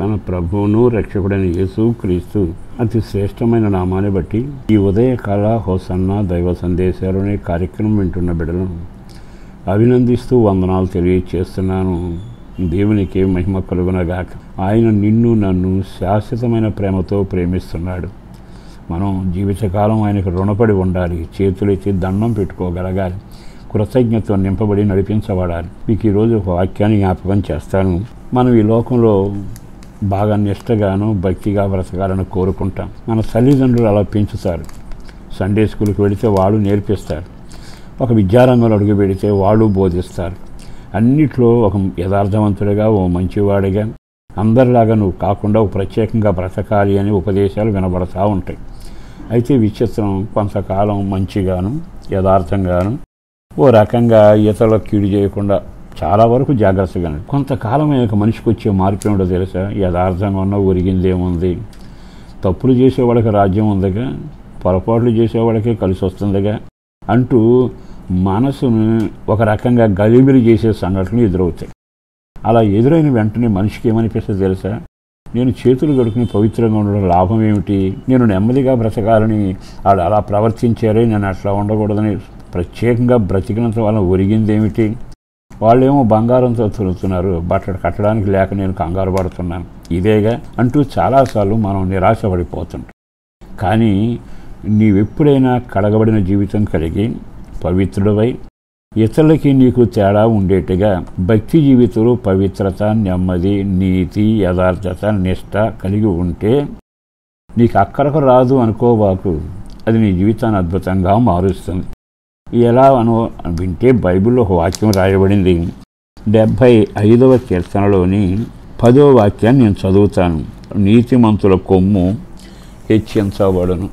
మన ప్రభువును రక్షకుడైన యేసు క్రీస్తు అతి శ్రేష్టమైన నామాన్ని బట్టి ఈ ఉదయకాల హోసన్న దైవ సందేశాలు అనే కార్యక్రమం వింటున్న బిడ్డలను అభినందిస్తూ వందనాలు తెలియచేస్తున్నాను. దేవునికి మహిమ కలుగునగాక. ఆయన నిన్ను నన్ను శాశ్వతమైన ప్రేమతో ప్రేమిస్తున్నాడు. మనం జీవితకాలం ఆయనకు రుణపడి ఉండాలి. చేతులెత్తి దండం పెట్టుకోగలగాలి. కృతజ్ఞతతో నింపబడి నడిపించబడాలి. మీకు ఈరోజు ఒక వాక్యాన్ని జ్ఞాపకం చేస్తాను. మనం ఈ లోకంలో బాగా నిష్టగాను భక్తిగా బ్రతకాలని కోరుకుంటాం. మన తల్లిదండ్రులు అలా పెంచుతారు. సండే స్కూల్కి వెళితే వాళ్ళు నేర్పిస్తారు. ఒక విద్యారంగంలో అడుగు పెడితే వాళ్ళు బోధిస్తారు. అన్నిట్లో ఒక యథార్థవంతుడిగా, ఓ మంచివాడిగా, అందరిలాగా నువ్వు కాకుండా ఒక ప్రత్యేకంగా బ్రతకాలి అని ఉపదేశాలు వినబడతా ఉంటాయి. అయితే విచిత్రం, కొంతకాలం మంచిగాను యథార్థంగాను ఓ రకంగా ఇతరులకు కీడు చేయకుండా చాలా వరకు జాగ్రత్తగానే కొంతకాలం మనిషికి వచ్చే మార్పు ఏమిటో తెలుసా? యథార్థంగా ఉన్న ఒరిగిందేముంది? తప్పులు చేసేవాళ్ళకి రాజ్యం ఉందిగా, పొరపాట్లు చేసేవాళ్ళకే కలిసి వస్తుందిగా అంటూ మనసును ఒక రకంగా గలిబిలి చేసే సంఘటనలు ఎదురవుతాయి. అలా ఎదురైన వెంటనే మనిషికి ఏమనిపిస్తుంది తెలుసా? నేను చేతులు కడుక్కుని పవిత్రంగా ఉండడం లాభం ఏమిటి? నేను నెమ్మదిగా బ్రతకాలని వాళ్ళు అలా ప్రవర్తించారే, నేను అట్లా ఉండకూడదని ప్రత్యేకంగా బ్రతికినంత వల్ల ఒరిగిందేమిటి? వాళ్ళేమో బంగారంతో తిరుగుతున్నారు, బట్టలు కట్టడానికి లేక నేను కంగారు పడుతున్నాను, ఇదేగా అంటూ చాలాసార్లు మనం నిరాశపడిపోతుంటాం. కానీ నీవెప్పుడైనా కడగబడిన జీవితం కలిగి పవిత్రుడవై ఇతరులకి నీకు తేడా ఉండేట్టుగా భక్తి జీవితంలో పవిత్రత, నెమ్మది, నీతి, యథార్థత, నిష్ట కలిగి ఉంటే నీకు అక్కడకు రాదు అనుకోవాకు. అది నీ జీవితాన్ని అద్భుతంగా మారుస్తుంది. ఎలా వింటే బైబిల్లో ఒక వాక్యం రాయబడింది. 75వ కీర్తనలోని 10వ వాక్యాన్ని నేను చదువుతాను. నీతిమంతుల కొమ్ము హెచ్చించబడును.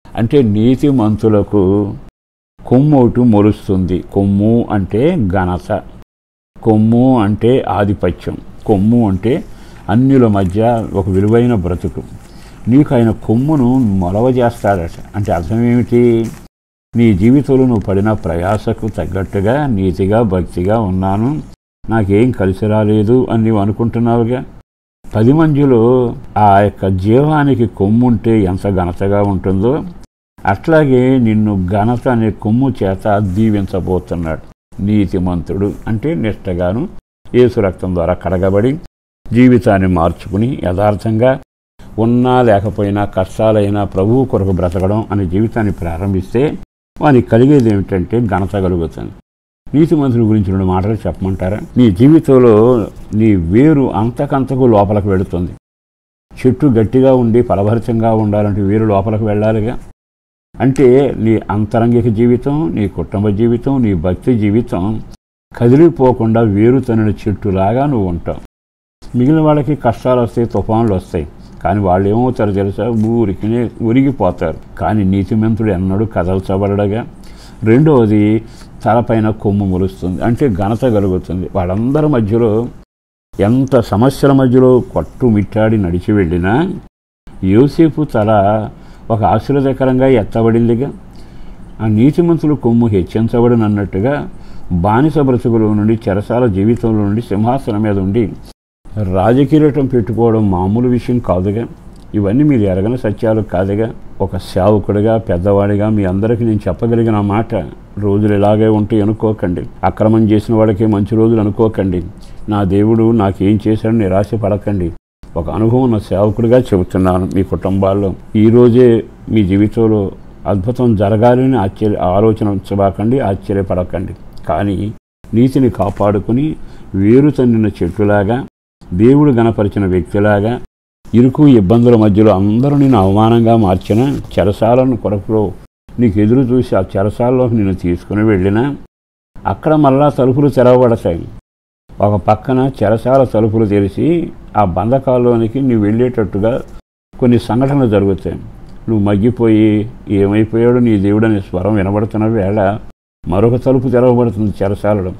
అంటే నీతిమంతులకు కొమ్ము ఒకటి మొలుస్తుంది. కొమ్ము అంటే ఘనత, కొమ్ము అంటే ఆధిపత్యం, కొమ్ము అంటే అన్యుల మధ్య ఒక విలువైన బ్రతుకు. నీకు ఆయన కొమ్మును మొలవజేస్తాడట. అంటే అర్థం ఏమిటి? నీ జీవితంలో నువ్వు పడిన ప్రయాసకు తగ్గట్టుగా నీతిగా భక్తిగా ఉన్నాను, నాకేం కలిసి రాలేదు అని నీవు అనుకుంటున్నావుగా. 10 మందిలో ఆ యొక్క జీవానికి కొమ్ముంటే ఎంత ఘనతగా ఉంటుందో అట్లాగే నిన్ను ఘనత అనే కొమ్ము చేత దీవించబోతున్నాడు. నీతిమంతుడు అంటే నిష్టగాను యేసు రక్తం ద్వారా కడగబడి జీవితాన్ని మార్చుకుని యథార్థంగా ఉన్నా లేకపోయినా కష్టాలైనా ప్రభువు కొరకు బ్రతకడం అనే జీవితాన్ని ప్రారంభిస్తే వానికి కలిగేది ఏమిటంటే ఘనత కలుగుతుంది. నీతిమంతుల గురించి 2 మాటలు చెప్పమంటారా? నీ జీవితంలో నీ వేరు అంతకంతకు లోపలికి వెళుతుంది. చెట్టు గట్టిగా ఉండి ఫలభరితంగా ఉండాలంటే వేరు లోపలికి వెళ్ళాలిగా. అంటే నీ అంతరంగిక జీవితం, నీ కుటుంబ జీవితం, నీ భక్తి జీవితం కదిలిపోకుండా వేరు తనిన చెట్టులాగా నువ్వు ఉంటావు. మిగిలిన వాళ్ళకి కష్టాలు వస్తాయి, తుఫాన్లు వస్తాయి, కానీ వాళ్ళు ఏమవుతారు తెలుసా? ఊరికినే ఉరిగిపోతారు. కానీ నీతిమంతుడు ఎన్నడూ కదల్చబడగా. రెండవది, తలపైన కొమ్ము మొలుస్తుంది. అంటే ఘనత కలుగుతుంది. వాళ్ళందరి మధ్యలో ఎంత సమస్యల మధ్యలో కొట్టుమిట్టాడి నడిచి వెళ్ళినా యోసేపు తల ఒక ఆశీర్వాదకరంగా ఎత్తబడిందిగా. ఆ నీతిమంతులు కొమ్ము హెచ్చించబడిన అన్నట్టుగా బానిస బ్రతుకులో నుండి, చెరసాల జీవితంలో నుండి సింహాసనం మీద ఉండి రాజకిరీటం పెట్టుకోవడం మామూలు విషయం కాదుగా. ఇవన్నీ మీరు ఎరగని సత్యాలు కాదుగా. ఒక సేవకుడిగా, పెద్దవాడిగా మీ అందరికీ నేను చెప్పగలిగిన మాట, రోజులు ఇలాగే ఉంటే అనుకోకండి. అక్రమం చేసిన వాడికి మంచి రోజులు అనుకోకండి. నా దేవుడు నాకేం చేశాడని నిరాశ పడకండి. ఒక అనుభవం ఉన్న సేవకుడిగా చెబుతున్నాను. మీ కుటుంబాల్లో ఈరోజే మీ జీవితంలో అద్భుతం జరగాలని ఆలోచించబాకండి, ఆశ్చర్యపడకండి. కానీ నీతిని కాపాడుకుని వేరు తన్నిన చెట్టులాగా, దేవుడు గణపరిచిన వ్యక్తిలాగా, ఇరుకు ఇబ్బందుల మధ్యలో అందరూ నేను అవమానంగా మార్చిన చెరసాలను కొరకులో నీకు ఎదురు చూసి ఆ చెరసాలలోకి నిన్ను తీసుకుని వెళ్ళినా అక్కడ మళ్ళా తలుపులు తెరవబడతాయి. ఒక పక్కన చెరసాల తలుపులు తెరిచి ఆ బంధకాల్లోనికి నువ్వు వెళ్ళేటట్టుగా కొన్ని సంఘటనలు జరుగుతాయి. నువ్వు మగ్గిపోయి ఏమైపోయాడు నీ దేవుడు అనే స్వరం వినబడుతున్న వేళ మరొక తలుపు తెరవబడుతుంది చెరసాలలో.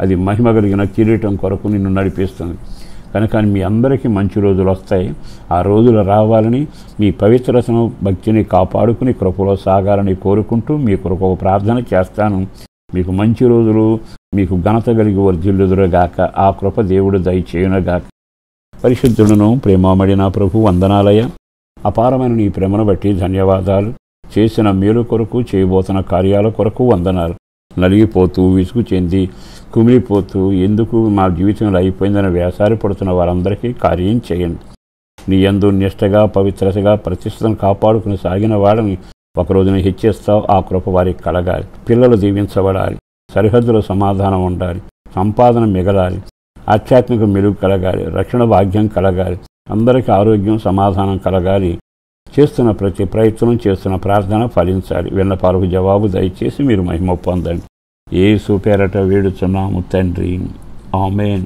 అది మహిమ కలిగిన కిరీటం కొరకు నిన్ను నడిపిస్తుంది. కనుక మీ అందరికీ మంచి రోజులు వస్తాయి. ఆ రోజులు రావాలని, మీ పవిత్రతను భక్తిని కాపాడుకుని కృపలో సాగాలని కోరుకుంటూ మీ కొరకు ప్రార్థన చేస్తాను. మీకు మంచి రోజులు, మీకు ఘనత కలిగి వర్ధిల్లుదురుగాక. ఆ కృప దేవుడు దయచేయునుగాక. పరిశుద్ధులను ప్రేమమడి నా ప్రభు వందనాలయ. అపారమైన నీ ప్రేమను బట్టి ధన్యవాదాలు. చేసిన మేలు కొరకు, చేయబోతున్న కార్యాల కొరకు వందనాలు. నలిగిపోతూ, విసుగు చెంది, కుమిలిపోతూ ఎందుకు మా జీవితంలో అయిపోయిందని వేసారి పడుతున్న వారందరికీ కార్యం చేయండి. నీ యందు నిష్టగా, పవిత్రతగా, ప్రతిష్టను కాపాడుకుని సాగిన వాడిని ఒకరోజున హెచ్చిస్తావు. ఆ కృప వారికి కలగాలి. పిల్లలు దీవించబడాలి. సరిహద్దులో సమాధానం ఉండాలి. సంపాదన మిగలాలి. ఆధ్యాత్మిక మెలుగు కలగాలి. రక్షణ భాగ్యం కలగాలి. అందరికీ ఆరోగ్యం, సమాధానం కలగాలి. చేస్తున్న ప్రతి ప్రయత్నం, చేస్తున్న ప్రార్థన ఫలించాలి. విన్నపాలకు జవాబు దయచేసి మీరు మహిమ పొందండి. యేసు పేరట వేడుచున్నాము తండ్రి. ఆమేన్.